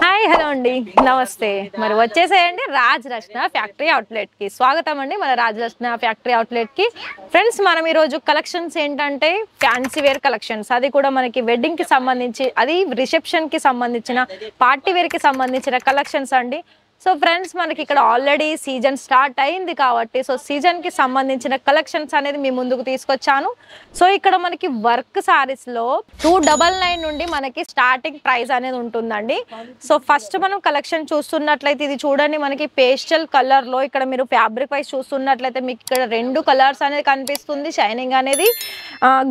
Hi hello అండి నమస్తే మరి వచ్చేసేయండి రాజరత్న ఫ్యాక్టరీ అవుట్లెట్ కి స్వాగతం అండి మన రాజరత్న ఫ్యాక్టరీ అవుట్లెట్ కి ఫ్రెండ్స్ మనం ఈ రోజు కలెక్షన్స్ ఏంటంటే ఫ్యాన్సీ వేర్ కలెక్షన్స్ అది కూడా మనకి వెడ్డింగ్ కి సంబంధించి అది రిసెప్షన్ కి సంబంధించిన పార్టీ వేర్ కి సంబంధించిన కలెక్షన్స్ అండి సో ఫ్రెండ్స్ మనకి ఇక్కడ ఆల్రెడీ సీజన్ స్టార్ట్ అయింది కాబట్టి సో సీజన్ కి సంబంధించిన కలెక్షన్స్ అనేది మీ ముందుకు తీసుకొచ్చాను సో ఇక్కడ మనకి వర్క్ సారీస్ లో 299 నుండి మనకి స్టార్టింగ్ ప్రైస్ అనేది ఉంటుందండి సో ఫస్ట్ మనం కలెక్షన్ చూస్తున్నట్లయితే ఇది చూడండి మనకి పేస్టల్ కలర్ లో ఇక్కడ మీరు ఫ్యాబ్రిక్ వైస్ చూస్తున్నట్లయితే మీకు ఇక్కడ రెండు కలర్స్ అనేది కనిపిస్తుంది షైనింగ్ అనేది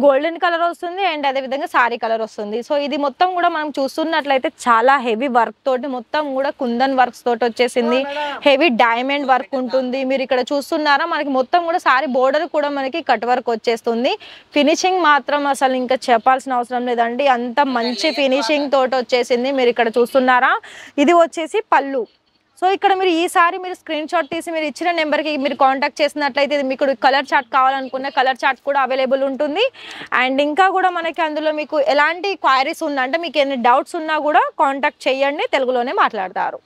గోల్డెన్ కలర్ వస్తుంది అండ్ అదే విధంగా సారీ కలర్ వస్తుంది సో ఇది మొత్తం కూడా మనం చూస్తున్నట్లయితే చాలా హెవీ వర్క్ తోటి మొత్తం కూడా కుందన్ వర్క్స్ తోటి వచ్చేసింది హెవీ డైమండ్ వర్క్ ఉంటుంది మీరు ఇక్కడ చూస్తున్నారా మనకి మొత్తం కూడా సారీ బోర్డర్ కూడా మనకి కట్ వర్క్ వచ్చేస్తుంది ఫినిషింగ్ మాత్రం అసలు ఇంకా చెప్పాల్సిన అవసరం లేదండి అంత మంచి ఫినిషింగ్ తోటి వచ్చేసింది మీరు ఇక్కడ చూస్తున్నారా ఇది వచ్చేసి పళ్ళు సో ఇక్కడ మీరు ఈసారి మీరు స్క్రీన్ షాట్ తీసి మీరు ఇచ్చిన నెంబర్కి మీరు కాంటాక్ట్ చేసినట్లయితే మీకు కలర్ చార్ట్ కావాలనుకున్న కలర్ చార్ట్ కూడా అవైలబుల్ ఉంటుంది అండ్ ఇంకా కూడా మనకి అందులో మీకు ఎలాంటి క్వైరీస్ ఉన్నా అంటే మీకు ఎన్ని డౌట్స్ ఉన్నా కూడా కాంటాక్ట్ చేయండి తెలుగులోనే మాట్లాడతారు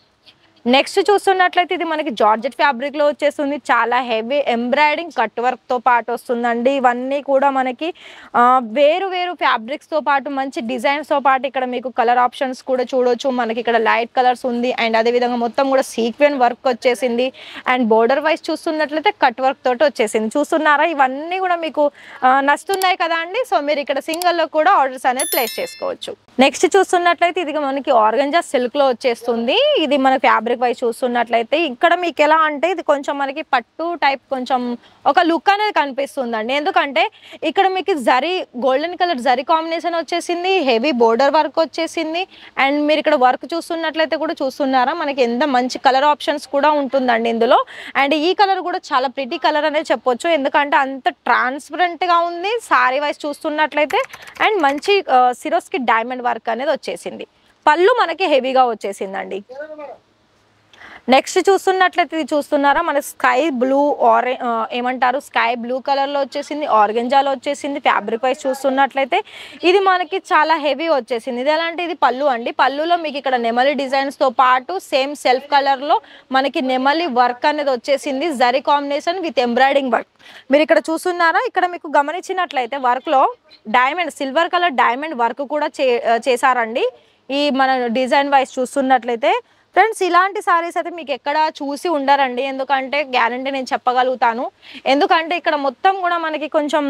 నెక్స్ట్ చూస్తున్నట్లయితే ఇది మనకి జార్జెట్ ఫ్యాబ్రిక్ లో వచ్చేస్తుంది చాలా హెవీ ఎంబ్రాయిడింగ్ కట్ వర్క్ తో పాటు వస్తుందండి ఇవన్నీ కూడా మనకి వేరు వేరు ఫ్యాబ్రిక్స్ తో పాటు మంచి డిజైన్స్ తో పాటు ఇక్కడ మీకు కలర్ ఆప్షన్స్ కూడా చూడొచ్చు మనకి ఇక్కడ లైట్ కలర్స్ ఉంది అండ్ అదే విధంగా మొత్తం కూడా సీక్వెన్ వర్క్ వచ్చేసింది అండ్ బోర్డర్ వైజ్ చూస్తున్నట్లయితే కట్ వర్క్ తోటి వచ్చేసింది చూస్తున్నారా ఇవన్నీ కూడా మీకు నచ్చుతున్నాయి కదా అండి సో మీరు ఇక్కడ సింగిల్ లో కూడా ఆర్డర్స్ అనేది ప్లేస్ చేసుకోవచ్చు నెక్స్ట్ చూస్తున్నట్లయితే ఇది మనకి ఆర్గంజా సిల్క్ లో వచ్చేస్తుంది ఇది మన ఫ్యాబ్రిక్ వైజ్ చూస్తున్నట్లయితే ఇక్కడ మీకు ఎలా అంటే ఇది కొంచెం మనకి పట్టు టైప్ కొంచెం ఒక లుక్ అనేది కనిపిస్తుందండి ఎందుకంటే ఇక్కడ మీకు zari golden colour zari combination వచ్చేసింది హెవీ బోర్డర్ వర్క్ వచ్చేసింది అండ్ మీరు ఇక్కడ వర్క్ చూస్తున్నట్లయితే కూడా చూస్తున్నారా మనకి ఎంత మంచి కలర్ ఆప్షన్స్ కూడా ఉంటుందండి ఇందులో అండ్ ఈ కలర్ కూడా చాలా ప్రిటీ కలర్ అనేది చెప్పొచ్చు ఎందుకంటే అంత ట్రాన్స్పరెంట్ గా ఉంది సారీ వైజ్ చూస్తున్నట్లయితే అండ్ మంచి సిరోస్కి డైమండ్ వర్క్ అనేది వచ్చేసింది పళ్ళు మనకి హెవీగా వచ్చేసిందండి నెక్స్ట్ చూస్తున్నట్లయితే ఇది చూస్తున్నారా మన స్కై బ్లూ ఏమంటారు స్కై బ్లూ కలర్ లో వచ్చేసింది ఆర్గంజాలో వచ్చేసింది ఫ్యాబ్రిక్ వైజ్ చూస్తున్నట్లయితే ఇది మనకి చాలా హెవీ వచ్చేసింది ఇది ఎలాంటి ఇది పళ్ళు అండి పళ్ళులో మీకు ఇక్కడ నెమలి డిజైన్స్ తో పాటు సేమ్ సెల్ఫ్ కలర్ లో మనకి నెమలి వర్క్ అనేది వచ్చేసింది zari combination with embroidering work మీరు ఇక్కడ చూస్తున్నారా ఇక్కడ మీకు గమనించినట్లయితే వర్క్ లో diamond silver colour diamond work కూడా చేశారండి ఈ మన డిజైన్ వైజ్ చూస్తున్నట్లయితే ఫ్రెండ్స్ ఇలాంటి సారీస్ అయితే మీకు ఎక్కడ చూసి ఉండరండి ఎందుకంటే గ్యారంటీ నేను చెప్పగలుగుతాను ఎందుకంటే ఇక్కడ మొత్తం కూడా మనకి కొంచెం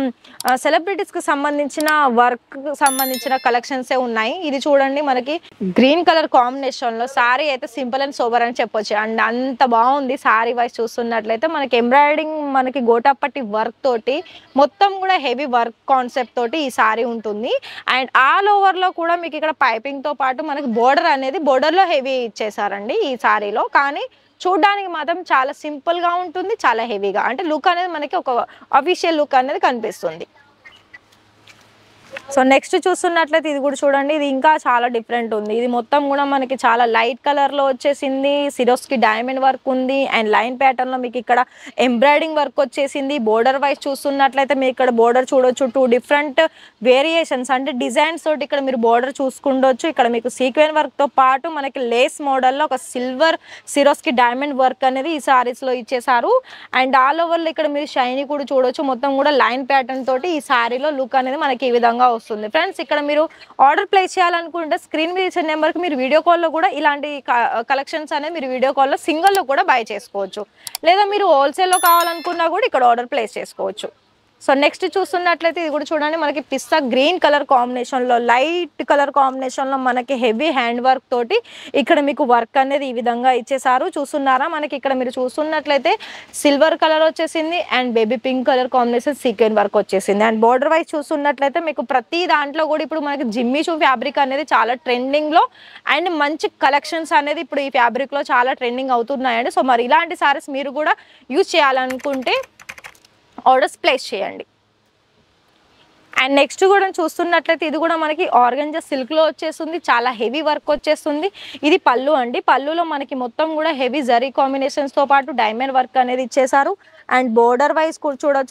సెలబ్రిటీస్కి సంబంధించిన వర్క్ సంబంధించిన కలెక్షన్సే ఉన్నాయి ఇది చూడండి మనకి గ్రీన్ కలర్ కాంబినేషన్లో సారీ అయితే సింపుల్ అండ్ సోబర్ అని చెప్పొచ్చు అండ్ అంత బాగుంది సారీ వైజ్ చూస్తున్నట్లయితే మనకి ఎంబ్రాయిడింగ్ మనకి గోటాపట్టి వర్క్ తోటి మొత్తం కూడా హెవీ వర్క్ కాన్సెప్ట్ తోటి ఈ సారీ ఉంటుంది అండ్ ఆల్ ఓవర్లో కూడా మీకు ఇక్కడ పైపింగ్తో పాటు మనకి బోర్డర్ అనేది బోర్డర్లో హెవీ ఇచ్చేసారు ఈ సారీలో కానీ చూడడానికి మాత్రం చాలా సింపుల్ గా ఉంటుంది చాలా హెవీగా అంటే లుక్ అనేది మనకి ఒక అఫీషియల్ లుక్ అనేది కనిపిస్తుంది సో నెక్స్ట్ చూస్తున్నట్లయితే ఇది కూడా చూడండి ఇది ఇంకా చాలా డిఫరెంట్ ఉంది ఇది మొత్తం కూడా మనకి చాలా లైట్ కలర్ లో వచ్చేసింది సిరోస్కి డైమండ్ వర్క్ ఉంది అండ్ లైన్ ప్యాటర్న్ లో మీకు ఇక్కడ ఎంబ్రాయిడింగ్ వర్క్ వచ్చేసింది బోర్డర్ వైజ్ చూస్తున్నట్లయితే మీకు ఇక్కడ బోర్డర్ చూడొచ్చు 2 డిఫరెంట్ వేరియేషన్స్ అంటే డిజైన్స్ తోటి ఇక్కడ మీరు బోర్డర్ చూసుకుండొచ్చు ఇక్కడ మీకు సీక్వెన్ వర్క్ తో పాటు మనకి లేస్ మోడల్లో ఒక సిల్వర్ సిరోస్కి డైమండ్ వర్క్ అనేది ఈ సారీస్ లో ఇచ్చేసారు అండ్ ఆల్ ఓవర్ లో ఇక్కడ మీరు షైనీ కూడా చూడొచ్చు మొత్తం కూడా లైన్ ప్యాటర్న్ తోటి ఈ సారీలో లుక్ అనేది మనకి ఈ విధంగా వస్తుంది ఫ్రెండ్స్ ఇక్కడ మీరు ఆర్డర్ ప్లేస్ చేయాలనుకుంటే స్క్రీన్ మీద ఇచ్చే నెంబర్కి మీరు వీడియో కాల్లో కూడా ఇలాంటి కలెక్షన్స్ అనేది మీరు వీడియో కాల్లో సింగిల్లో కూడా బై చేసుకోవచ్చు లేదా మీరు హోల్సేల్లో కావాలనుకున్నా కూడా ఇక్కడ ఆర్డర్ ప్లేస్ చేసుకోవచ్చు సో నెక్స్ట్ చూస్తున్నట్లయితే ఇది కూడా చూడండి మనకి పిస్తా గ్రీన్ కలర్ కాంబినేషన్లో లైట్ కలర్ కాంబినేషన్లో మనకి హెవీ హ్యాండ్ వర్క్ తోటి ఇక్కడ మీకు వర్క్ అనేది ఈ విధంగా ఇచ్చేసారు చూస్తున్నారా మనకి ఇక్కడ మీరు చూస్తున్నట్లయితే సిల్వర్ కలర్ వచ్చేసింది and baby pink colour combination sequin work వచ్చేసింది అండ్ బోర్డర్ వైజ్ చూస్తున్నట్లయితే మీకు ప్రతి దాంట్లో కూడా ఇప్పుడు మనకి జిమ్మిచూ ఫ్యాబ్రిక్ అనేది చాలా ట్రెండింగ్లో అండ్ మంచి కలెక్షన్స్ అనేది ఇప్పుడు ఈ ఫ్యాబ్రిక్లో చాలా ట్రెండింగ్ అవుతున్నాయండి సో మరి ఇలాంటి సారీస్ మీరు కూడా యూజ్ చేయాలనుకుంటే ఆర్డర్స్ ప్లేస్ చేయండి అండ్ నెక్స్ట్ కూడా చూస్తున్నట్లయితే ఇది కూడా మనకి ఆర్గంజా సిల్క్ లో వచ్చేస్తుంది చాలా హెవీ వర్క్ వచ్చేస్తుంది ఇది పళ్ళు అండి పళ్ళులో మనకి మొత్తం కూడా హెవీ జరీ కాంబినేషన్స్ తో పాటు డైమండ్ వర్క్ అనేది ఇచ్చేసారు అండ్ బోర్డర్ వైజ్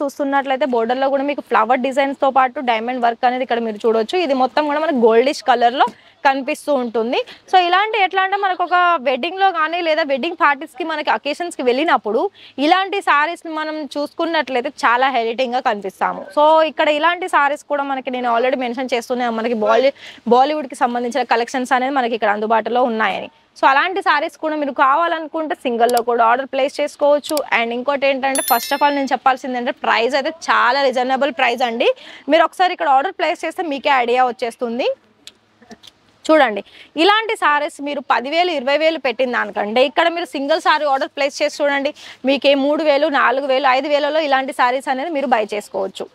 చూస్తున్నట్లయితే బోర్డర్ లో కూడా మీకు ఫ్లవర్ డిజైన్స్ తో పాటు డైమండ్ వర్క్ అనేది ఇక్కడ మీరు చూడొచ్చు ఇది మొత్తం కూడా మనకి గోల్డిష్ కలర్ లో కనిపిస్తూ ఉంటుంది. సో ఇలాంటి ఎట్లా అంటే మనకు ఒక వెడ్డింగ్లో కానీ లేదా వెడ్డింగ్ పార్టీస్కి మనకి అకేషన్స్కి వెళ్ళినప్పుడు ఇలాంటి సారీస్ మనం చూసుకున్నట్లయితే చాలా హైలైటింగ్గా కనిపిస్తాము. సో ఇక్కడ ఇలాంటి సారీస్ కూడా మనకి నేను ఆల్రెడీ మెన్షన్ చేస్తున్నాను, మనకి బాలీవుడ్కి సంబంధించిన కలెక్షన్స్ అనేది మనకి ఇక్కడ అందుబాటులో ఉన్నాయని. సో అలాంటి సారీస్ కూడా మీరు కావాలనుకుంటే సింగిల్లో కూడా ఆర్డర్ ప్లేస్ చేసుకోవచ్చు. అండ్ ఇంకోటి ఏంటంటే ఫస్ట్ ఆఫ్ ఆల్ నేను చెప్పాల్సింది ఏంటంటే ప్రైస్ అయితే చాలా రీజనబుల్ ప్రైస్ అండి. మీరు ఒకసారి ఇక్కడ ఆర్డర్ ప్లేస్ చేస్తే మీకే ఐడియా వచ్చేస్తుంది. చూడండి, ఇలాంటి సారీస్ మీరు 10,000 20,000 పెట్టిన దానికంటే ఇక్కడ మీరు సింగిల్ సారీ ఆర్డర్ ప్లేస్ చేసి చూడండి, మీకే 3,000 4,000 5,000లో ఇలాంటి సారీస్ అనేది మీరు బై చేసుకోవచ్చు.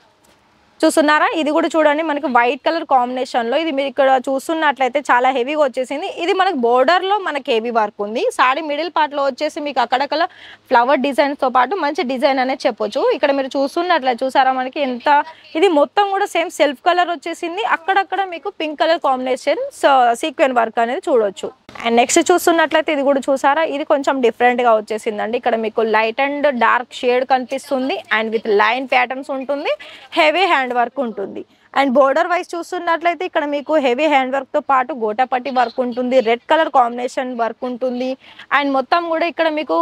చూస్తున్నారా, ఇది కూడా చూడండి మనకి వైట్ కలర్ కాంబినేషన్లో, ఇది మీరు ఇక్కడ చూస్తున్నట్లయితే చాలా హెవీగా వచ్చేసింది. ఇది మనకు బోర్డర్లో మనకి హెవీ వర్క్ ఉంది. సారీ మిడిల్ పార్ట్లో వచ్చేసి మీకు అక్కడక్కడ ఫ్లవర్ డిజైన్స్తో పాటు మంచి డిజైన్ అనేది చెప్పొచ్చు. ఇక్కడ మీరు చూస్తున్నట్లయితే చూసారా మనకి ఎంత, ఇది మొత్తం కూడా సేమ్ సెల్ఫ్ కలర్ వచ్చేసింది. అక్కడక్కడ మీకు pink colour combination sequin work అనేది చూడొచ్చు. అండ్ నెక్స్ట్ చూస్తున్నట్లయితే ఇది కూడా చూసారా, ఇది కొంచెం డిఫరెంట్గా వచ్చేసిందండి. ఇక్కడ మీకు లైట్ అండ్ డార్క్ షేడ్ కనిపిస్తుంది అండ్ విత్ లైన్ ప్యాటర్న్స్ ఉంటుంది, హెవీ హ్యాండ్ వర్క్ ఉంటుంది. అండ్ బోర్డర్ వైజ్ చూస్తున్నట్లయితే ఇక్కడ మీకు హెవీ హ్యాండ్ వర్క్తో పాటు గోటాపట్టి వర్క్ ఉంటుంది, రెడ్ కలర్ కాంబినేషన్ వర్క్ ఉంటుంది. అండ్ మొత్తం కూడా ఇక్కడ మీకు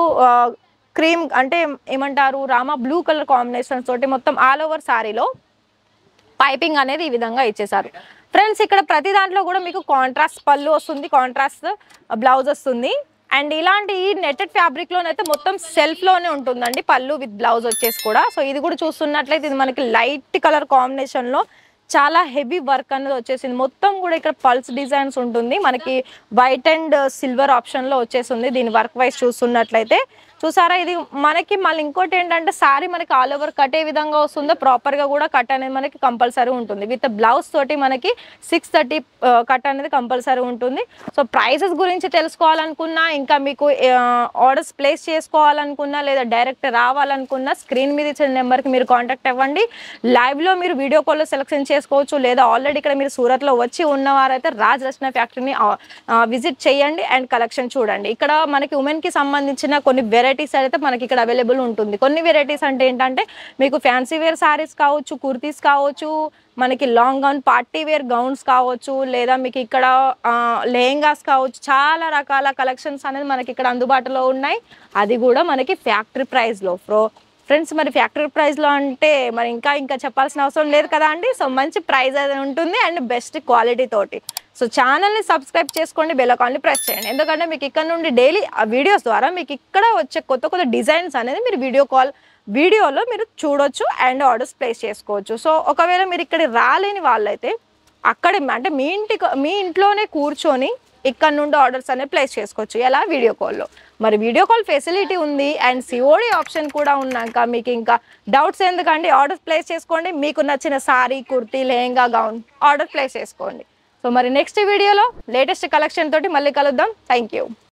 క్రీమ్ అంటే ఏమంటారు రామా బ్లూ కలర్ కాంబినేషన్స్ తోటి మొత్తం ఆల్ ఓవర్ సారీలో పైపింగ్ అనేది ఈ విధంగా ఇచ్చేసారు. ఫ్రెండ్స్ ఇక్కడ ప్రతి దాంట్లో కూడా మీకు కాంట్రాస్ట్ పళ్ళు వస్తుంది, కాంట్రాస్ట్ బ్లౌజ్ వస్తుంది. అండ్ ఇలాంటి నెట్టెడ్ ఫ్యాబ్రిక్లోనైతే మొత్తం సెల్ఫ్లోనే ఉంటుందండి పళ్ళు విత్ బ్లౌజ్ వచ్చేసి కూడా. సో ఇది కూడా చూస్తున్నట్లయితే ఇది మనకి లైట్ కలర్ కాంబినేషన్లో చాలా హెవీ వర్క్ అనేది వచ్చేసింది. మొత్తం కూడా ఇక్కడ పల్స్ డిజైన్స్ ఉంటుంది, మనకి వైట్ అండ్ సిల్వర్ ఆప్షన్లో వచ్చేసింది. దీని వర్క్ వైజ్ చూస్తున్నట్లయితే చూసారా, ఇది మనకి మళ్ళీ ఇంకోటి ఏంటంటే సారీ మనకి ఆల్ ఓవర్ కట్ ఏ విధంగా వస్తుందో ప్రాపర్గా కూడా కట్ అనేది మనకి కంపల్సరీ ఉంటుంది. విత్ బ్లౌజ్ తోటి మనకి 630 కట్ అనేది కంపల్సరీ ఉంటుంది. సో ప్రైసెస్ గురించి తెలుసుకోవాలనుకున్నా, ఇంకా మీకు ఆర్డర్స్ ప్లేస్ చేసుకోవాలనుకున్నా లేదా డైరెక్ట్ రావాలనుకున్నా స్క్రీన్ మీద ఇచ్చిన నెంబర్కి మీరు కాంటాక్ట్ అవ్వండి. లైవ్లో మీరు వీడియో కాల్లో సెలెక్షన్ చేసుకోవచ్చు, లేదా ఆల్రెడీ ఇక్కడ మీరు సూరత్లో వచ్చి ఉన్నవారైతే రాజ్ రచన ఫ్యాక్టరీని విజిట్ చేయండి అండ్ కలెక్షన్ చూడండి. ఇక్కడ మనకి ఉమెన్కి సంబంధించిన కొన్ని వెరైటీస్ అయితే మనకి ఇక్కడ అవైలబుల్ ఉంటుంది. కొన్ని వెరైటీస్ అంటే ఏంటంటే మీకు ఫ్యాన్సీ వేర్ సారీస్ కావచ్చు, కుర్తీస్ కావచ్చు, మనకి long gown party wear gowns కావచ్చు, లేదా మీకు ఇక్కడ లెహెంగాస్ కావచ్చు, చాలా రకాల కలెక్షన్స్ అనేది మనకి ఇక్కడ అందుబాటులో ఉన్నాయి. అది కూడా మనకి ఫ్యాక్టరీ ప్రైస్లో. ఫ్రెండ్స్ మరి ఫ్యాక్టరీ ప్రైస్లో అంటే మరి ఇంకా చెప్పాల్సిన అవసరం లేదు కదా అండి. సో మంచి ప్రైస్ అది ఉంటుంది అండ్ బెస్ట్ క్వాలిటీ తోటి. సో ఛానల్ని సబ్స్క్రైబ్ చేసుకోండి, బెల్ ఐకాన్ని ప్రెస్ చేయండి. ఎందుకంటే మీకు ఇక్కడ నుండి డైలీ ఆ వీడియోస్ ద్వారా మీకు ఇక్కడ వచ్చే కొత్త డిజైన్స్ అనేది మీరు వీడియోలో మీరు చూడొచ్చు అండ్ ఆర్డర్స్ ప్లేస్ చేసుకోవచ్చు. సో ఒకవేళ మీరు ఇక్కడ రాలేని వాళ్ళైతే అక్కడే అంటే మీ ఇంట్లోనే కూర్చొని ఇక్కడ నుండి ఆర్డర్స్ అనేది ప్లేస్ చేసుకోవచ్చు. ఎలా? వీడియో కాల్లో. మరి వీడియో కాల్ ఫెసిలిటీ ఉంది అండ్ సిఓడి ఆప్షన్ కూడా ఉన్నాక మీకు ఇంకా డౌట్స్ ఎందుకండి, ఆర్డర్స్ ప్లేస్ చేసుకోండి. మీకు నచ్చిన sorry, kurti, lehenga, gown order place చేసుకోండి. సో మరి నెక్స్ట్ వీడియోలో లేటెస్ట్ కలెక్షన్ తోటి మళ్ళీ కలుద్దాం. Thank you.